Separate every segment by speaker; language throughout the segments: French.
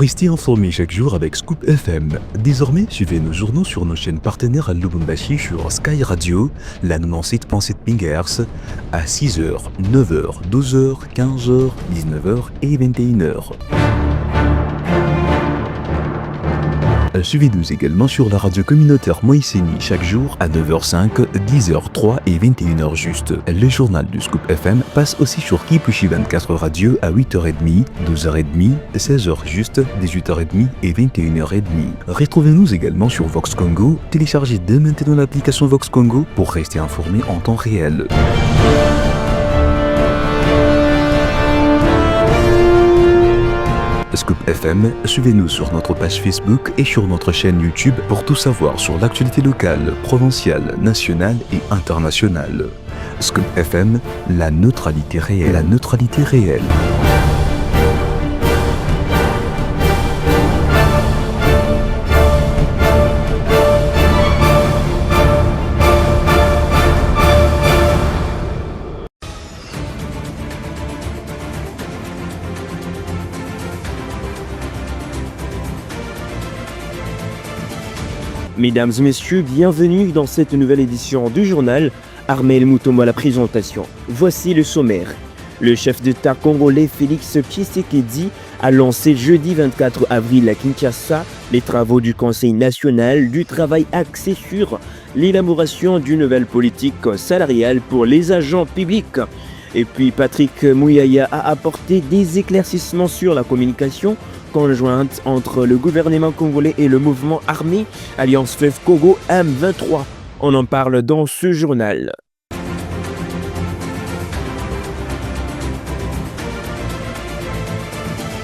Speaker 1: Restez informés chaque jour avec Scoop FM. Désormais, suivez nos journaux sur nos chaînes partenaires à Lubumbashi sur Sky Radio, la 97.7 MHz, à 6h, 9h, 12h, 15h, 19h et 21h. Suivez-nous également sur la radio communautaire Moïseni chaque jour à 9h05, 10h03 et 21h juste. Le journal du Scoop FM passe aussi sur Kipushi 24 Radio à 8h30, 12h30, 16h juste, 18h30 et 21h30. Retrouvez-nous également sur Vox Congo. Téléchargez dès maintenant l'application Vox Congo pour rester informé en temps réel. Scoop FM, suivez-nous sur notre page Facebook et sur notre chaîne YouTube pour tout savoir sur l'actualité locale, provinciale, nationale et internationale. Scoop FM, la neutralité réelle. La neutralité réelle.
Speaker 2: Mesdames et messieurs, bienvenue dans cette nouvelle édition du journal. Armel Mutombo à la présentation. Voici le sommaire. Le chef d'État congolais Félix Tshisekedi a lancé jeudi 24 avril à Kinshasa les travaux du Conseil national du travail axé sur l'élaboration d'une nouvelle politique salariale pour les agents publics. Et puis Patrick Muyaya a apporté des éclaircissements sur la communication conjointe entre le gouvernement congolais et le mouvement armé Alliance Fleuve Congo M23. On en parle dans ce journal.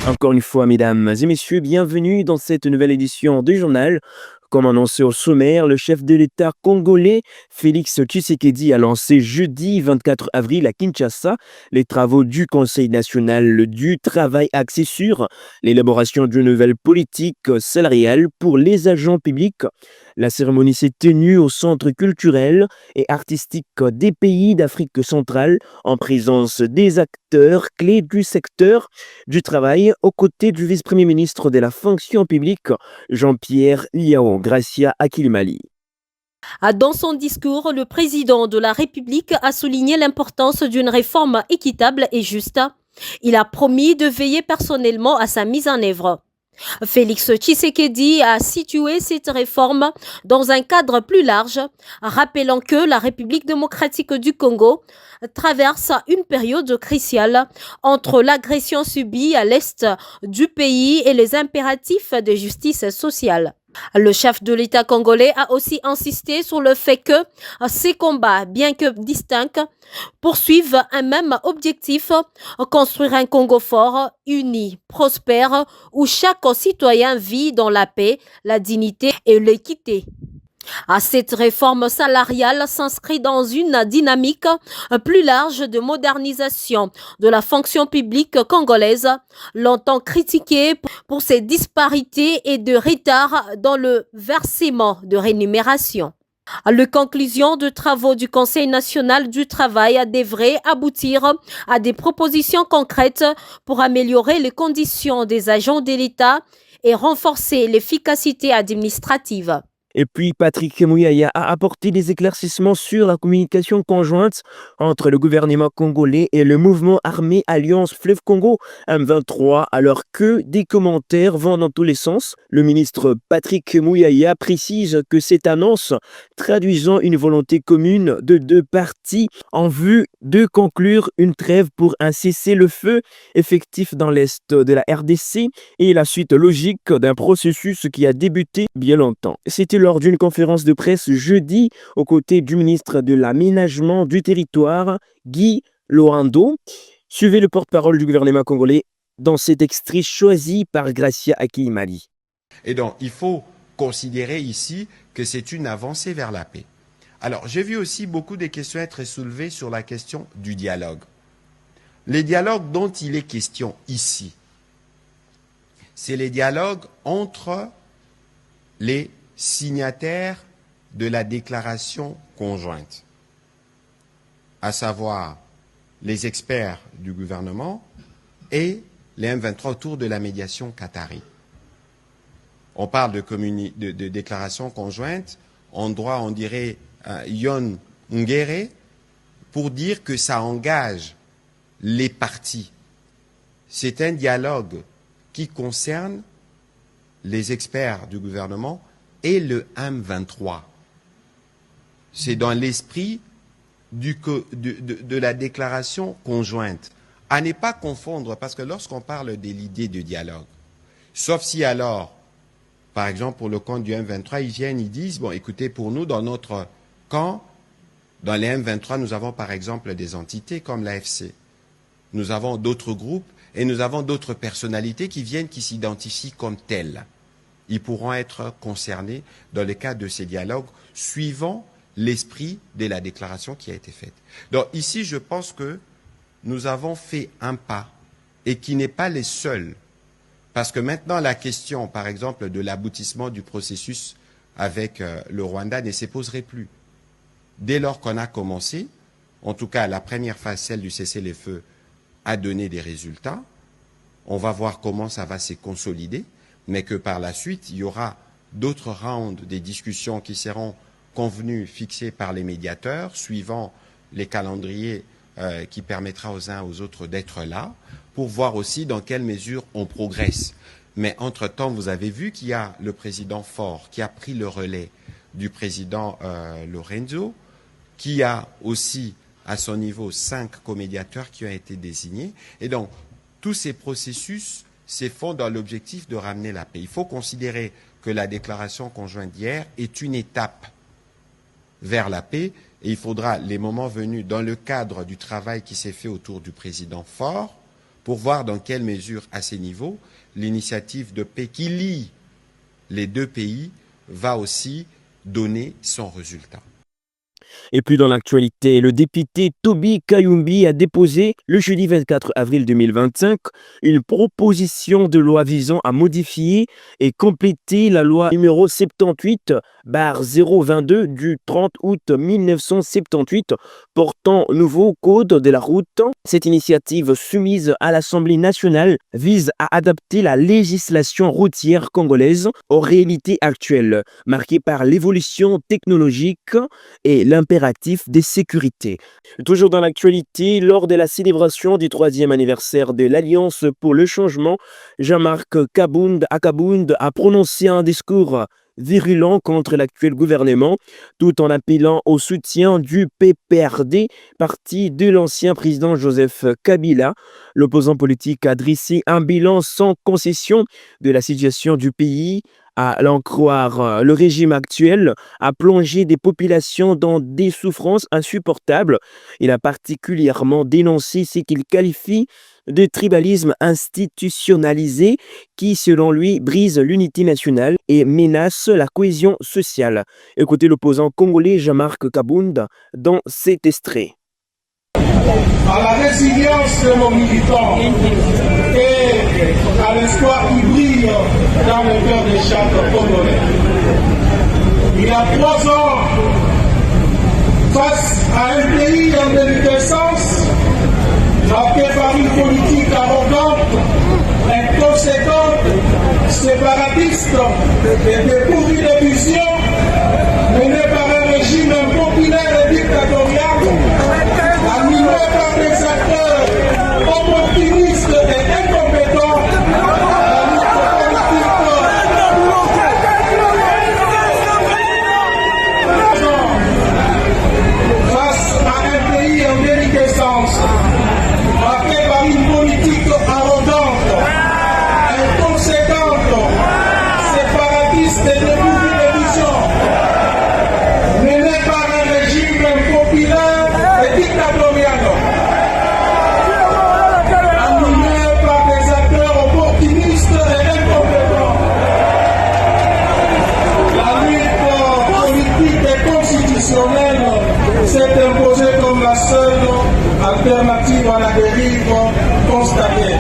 Speaker 2: Encore une fois, mesdames et messieurs, bienvenue dans cette nouvelle édition du journal. Comme annoncé au sommaire, le chef de l'État congolais, Félix Tshisekedi, a lancé jeudi 24 avril à Kinshasa les travaux du Conseil national du travail axé sur l'élaboration d'une nouvelle politique salariale pour les agents publics. La cérémonie s'est tenue au Centre culturel et artistique des pays d'Afrique centrale en présence des acteurs clés du secteur du travail aux côtés du vice-premier ministre de la fonction publique, Jean-Pierre Liao Gracia Akilimali.
Speaker 3: Dans son discours, le président de la République a souligné l'importance d'une réforme équitable et juste. Il a promis de veiller personnellement à sa mise en œuvre. Félix Tshisekedi a situé cette réforme dans un cadre plus large, rappelant que la République démocratique du Congo traverse une période cruciale entre l'agression subie à l'est du pays et les impératifs de justice sociale. Le chef de l'État congolais a aussi insisté sur le fait que ces combats, bien que distincts, poursuivent un même objectif, construire un Congo fort, uni, prospère, où chaque citoyen vit dans la paix, la dignité et l'équité. Cette réforme salariale s'inscrit dans une dynamique plus large de modernisation de la fonction publique congolaise, longtemps critiquée pour ses disparités et de retard dans le versement de rémunération. La conclusion de travaux du Conseil national du travail devrait aboutir à des propositions concrètes pour améliorer les conditions des agents de l'État et renforcer l'efficacité administrative.
Speaker 2: Et puis Patrick Muyaya a apporté des éclaircissements sur la communication conjointe entre le gouvernement congolais et le mouvement armé Alliance Fleuve Congo M23, alors que des commentaires vont dans tous les sens. Le ministre Patrick Muyaya précise que cette annonce traduisant une volonté commune de deux parties en vue de conclure une trêve pour un cessez-le-feu effectif dans l'est de la RDC et la suite logique d'un processus qui a débuté bien longtemps. C'était lors d'une conférence de presse jeudi aux côtés du ministre de l'Aménagement du Territoire, Guy Lorando. Suivez le porte-parole du gouvernement congolais dans cet extrait choisi par Gracia Akilimali.
Speaker 4: Et donc, il faut considérer ici que c'est une avancée vers la paix. Alors, j'ai vu aussi beaucoup de questions être soulevées sur la question du dialogue. Le dialogue dont il est question ici, c'est le dialogue entre les signataires de la déclaration conjointe, à savoir les experts du gouvernement et les M23 autour de la médiation qatari. on parle de déclaration conjointe, en droit on dirait yon ngere, pour dire que ça engage les parties. C'est un dialogue qui concerne les experts du gouvernement et le M23. C'est dans l'esprit de la déclaration conjointe. À ne pas confondre, parce que lorsqu'on parle de l'idée de dialogue, sauf si alors, par exemple pour le compte du M23, ils viennent, ils disent, bon écoutez, pour nous, dans notre camp, dans les M23, nous avons par exemple des entités comme l'AFC. Nous avons d'autres groupes et nous avons d'autres personnalités qui viennent, qui s'identifient comme telles. Ils pourront être concernés dans le cadre de ces dialogues suivant l'esprit de la déclaration qui a été faite. Donc ici, je pense que nous avons fait un pas et qui n'est pas les seuls. Parce que maintenant, la question, par exemple, de l'aboutissement du processus avec le Rwanda ne se poserait plus. Dès lors qu'on a commencé, en tout cas la première phase, celle du cessez-le-feu, a donné des résultats. On va voir comment ça va se consolider, mais que par la suite, il y aura d'autres rounds des discussions qui seront convenus, fixés par les médiateurs, suivant les calendriers qui permettra aux uns aux autres d'être là, pour voir aussi dans quelle mesure on progresse. Mais entre-temps, vous avez vu qu'il y a le président Faure qui a pris le relais du président Lorenzo, qui a aussi à son niveau 5 comédiateurs qui ont été désignés. Et donc, tous ces processus se font dans l'objectif de ramener la paix. Il faut considérer que la déclaration conjointe d'hier est une étape vers la paix, et il faudra, les moments venus, dans le cadre du travail qui s'est fait autour du président Faure, pour voir dans quelle mesure, à ces niveaux, l'initiative de paix qui lie les deux pays va aussi donner son résultat.
Speaker 2: Et puis dans l'actualité, le député Toby Kayumbi a déposé le jeudi 24 avril 2025 une proposition de loi visant à modifier et compléter la loi numéro 78/022 du 30 août 1978 portant nouveau code de la route. Cette initiative soumise à l'Assemblée nationale vise à adapter la législation routière congolaise aux réalités actuelles, marquées par l'évolution technologique et l'impératif de sécurité. Toujours dans l'actualité, lors de la célébration du 3e anniversaire de l'Alliance pour le changement, Jean-Marc Kabound a prononcé un discours virulent contre l'actuel gouvernement, tout en appelant au soutien du PPRD, parti de l'ancien président Joseph Kabila. L'opposant politique a dressé un bilan sans concession de la situation du pays. À l'en croire, le régime actuel a plongé des populations dans des souffrances insupportables. Il a particulièrement dénoncé ce qu'il qualifie de tribalisme institutionnalisé qui, selon lui, brise l'unité nationale et menace la cohésion sociale. Écoutez l'opposant congolais Jean-Marc Kabound dans cet extrait.
Speaker 5: À la résilience de nos militants et à l'espoir qui brille dans le cœur de chaque Congolais. Il y a 3 ans, face à un pays en déliquescence, marqué par une politique arrogante, inconséquente, séparatiste et dépourvue de vision, menée par un régime impopulaire et dictatorial, animé par des acteurs opportunistes et incompétents, face à un pays en déliquescence, marqué par une politique arrogante, inconséquente, séparatiste et dépourvue de vision, menée par un régime impopulaire et dictatorial, animé par des acteurs opportunistes et incompétents. La lutte politique et constitutionnelle s'est imposée comme la seule alternative à la dérive constatée.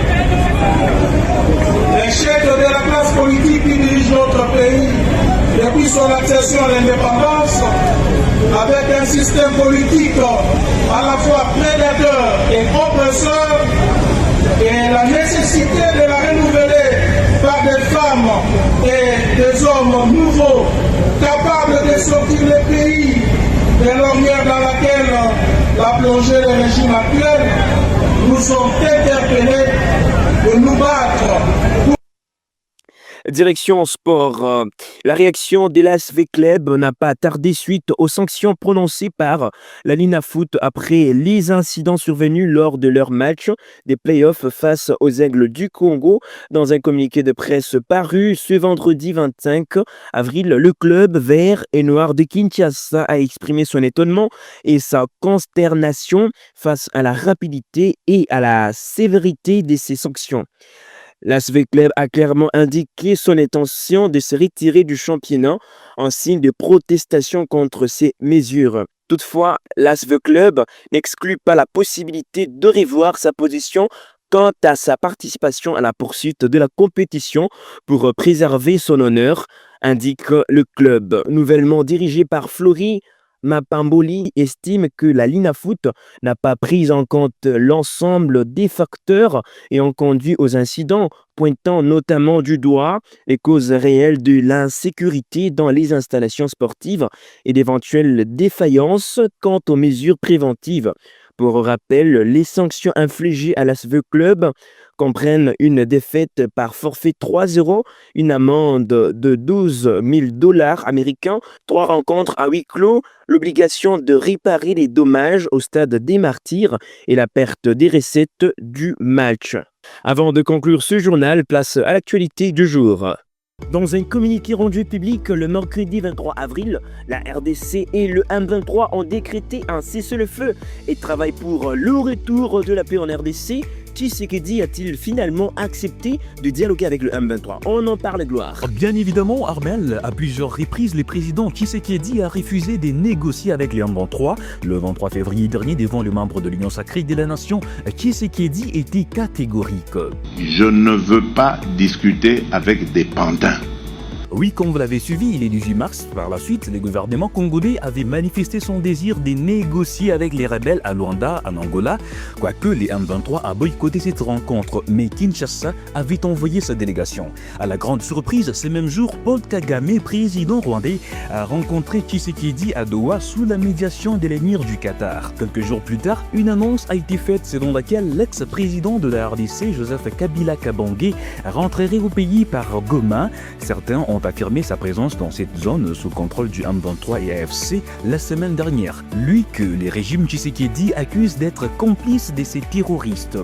Speaker 5: L'échec de la classe politique qui dirige notre pays depuis son accession à l'indépendance, avec un système politique à la fois prédateur et oppresseur, et la nécessité de la renouveler par des femmes et des va plonger le régime actuel, nous sommes interpellés de nous battre.
Speaker 2: Direction sport. La réaction de l'ASV Club n'a pas tardé suite aux sanctions prononcées par la Linafoot après les incidents survenus lors de leur match des playoffs face aux Aigles du Congo. Dans un communiqué de presse paru ce vendredi 25 avril, le club vert et noir de Kinshasa a exprimé son étonnement et sa consternation face à la rapidité et à la sévérité de ces sanctions. L'ASV Club a clairement indiqué son intention de se retirer du championnat en signe de protestation contre ces mesures. Toutefois, l'ASV Club n'exclut pas la possibilité de revoir sa position quant à sa participation à la poursuite de la compétition pour préserver son honneur, indique le club. Nouvellement dirigé par Flory Mapamboli, estime que la Linafoot n'a pas pris en compte l'ensemble des facteurs ayant conduit aux incidents, pointant notamment du doigt les causes réelles de l'insécurité dans les installations sportives et d'éventuelles défaillances quant aux mesures préventives. Pour rappel, les sanctions infligées à l'ASV Club comprennent une défaite par forfait 3-0, une amende de 12 000 $ américains, 3 rencontres à huis clos, l'obligation de réparer les dommages au stade des Martyrs et la perte des recettes du match. Avant de conclure ce journal, place à l'actualité du jour. Dans un communiqué rendu public le mercredi 23 avril, la RDC et le M23 ont décrété un cessez-le-feu et travaillent pour le retour de la paix en RDC. Tshisekedi a-t-il finalement accepté de dialoguer avec le M23? On en parle, Gloire.
Speaker 1: Bien évidemment, Armel, à plusieurs reprises, le président Tshisekedi a refusé de négocier avec les M23. Le 23 février dernier, devant les membres de l'Union sacrée de la nation, Tshisekedi était catégorique.
Speaker 6: Je ne veux pas discuter avec des pantins.
Speaker 1: Oui, comme vous l'avez suivi, le 18 mars, par la suite, le gouvernement congolais avait manifesté son désir de négocier avec les rebelles à Luanda, en Angola, quoique les M23 a boycotté cette rencontre, mais Kinshasa avait envoyé sa délégation. À la grande surprise, ce même jour, Paul Kagame, président rwandais, a rencontré Tshisekedi à Doha sous la médiation de l'émir du Qatar. Quelques jours plus tard, une annonce a été faite selon laquelle l'ex-président de la RDC, Joseph Kabila Kabange, rentrerait au pays par Goma. Certains ont affirmé sa présence dans cette zone sous contrôle du M23 et AFC la semaine dernière. Lui que les régimes Tshisekedi accusent d'être complice de ces terroristes.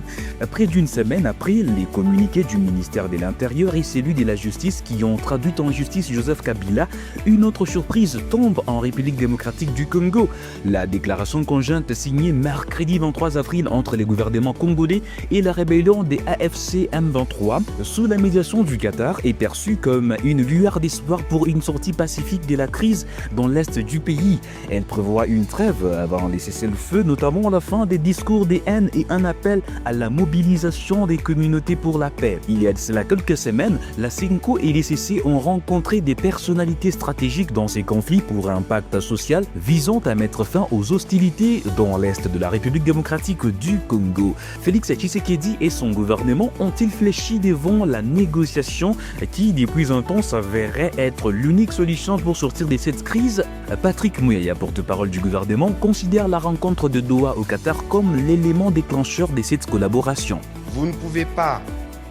Speaker 1: Près d'une semaine après, les communiqués du ministère de l'Intérieur et celui de la Justice qui ont traduit en justice Joseph Kabila, une autre surprise tombe en République démocratique du Congo. La déclaration conjointe signée mercredi 23 avril entre les gouvernements congolais et la rébellion des AFC M23 sous la médiation du Qatar est perçue comme une lueur d'espoir pour une sortie pacifique de la crise dans l'est du pays. Elle prévoit une trêve avant les cessez-le-feu, notamment la fin des discours de haine et un appel à la mobilisation des communautés pour la paix. Il y a de cela quelques semaines, la CENCO et les CC ont rencontré des personnalités stratégiques dans ces conflits pour un pacte social visant à mettre fin aux hostilités dans l'est de la République démocratique du Congo. Félix Tshisekedi et son gouvernement ont-ils fléchi devant la négociation qui, depuis un temps, s'avérait être l'unique solution pour sortir de cette crise? Patrick Mouyaya, porte-parole du gouvernement, considère la rencontre de Doha au Qatar comme l'élément déclencheur de cette collaboration.
Speaker 4: Vous ne pouvez pas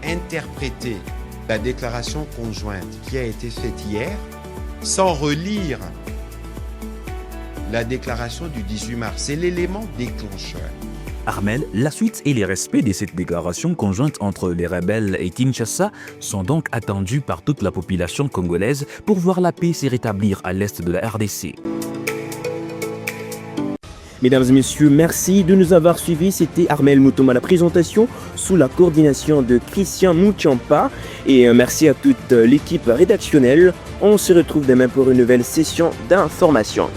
Speaker 4: interpréter la déclaration conjointe qui a été faite hier sans relire la déclaration du 18 mars. C'est l'élément déclencheur.
Speaker 1: Armel, la suite et les respects de cette déclaration conjointe entre les rebelles et Kinshasa sont donc attendus par toute la population congolaise pour voir la paix se rétablir à l'est de la RDC.
Speaker 2: Mesdames et messieurs, merci de nous avoir suivis. C'était Armel Moutoum à la présentation sous la coordination de Christian Mouchampa. Et merci à toute l'équipe rédactionnelle. On se retrouve demain pour une nouvelle session d'information.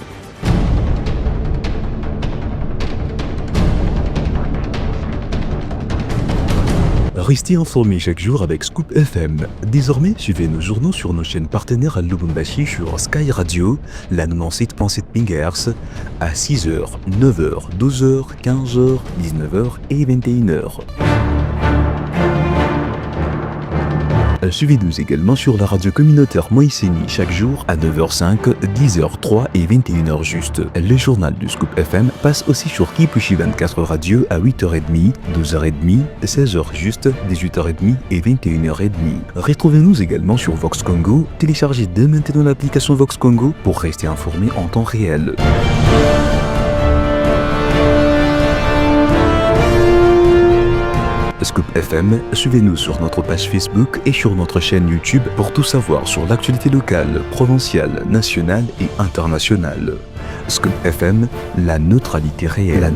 Speaker 1: Restez informés chaque jour avec Scoop FM. Désormais, suivez nos journaux sur nos chaînes partenaires à Lubumbashi sur Sky Radio, la 97.7 MHz, à 6h, 9h, 12h, 15h, 19h et 21h. Suivez-nous également sur la radio communautaire Moïseni chaque jour à 9h05, 10h03 et 21h juste. Le journal du Scoop FM passe aussi sur Kipushi 24 Radio à 8h30, 12h30, 16h juste, 18h30 et 21h30. Retrouvez-nous également sur Vox Congo. Téléchargez dès maintenant l'application Vox Congo pour rester informé en temps réel. Scoop FM, suivez-nous sur notre page Facebook et sur notre chaîne YouTube pour tout savoir sur l'actualité locale, provinciale, nationale et internationale. Scoop FM, la neutralité réelle.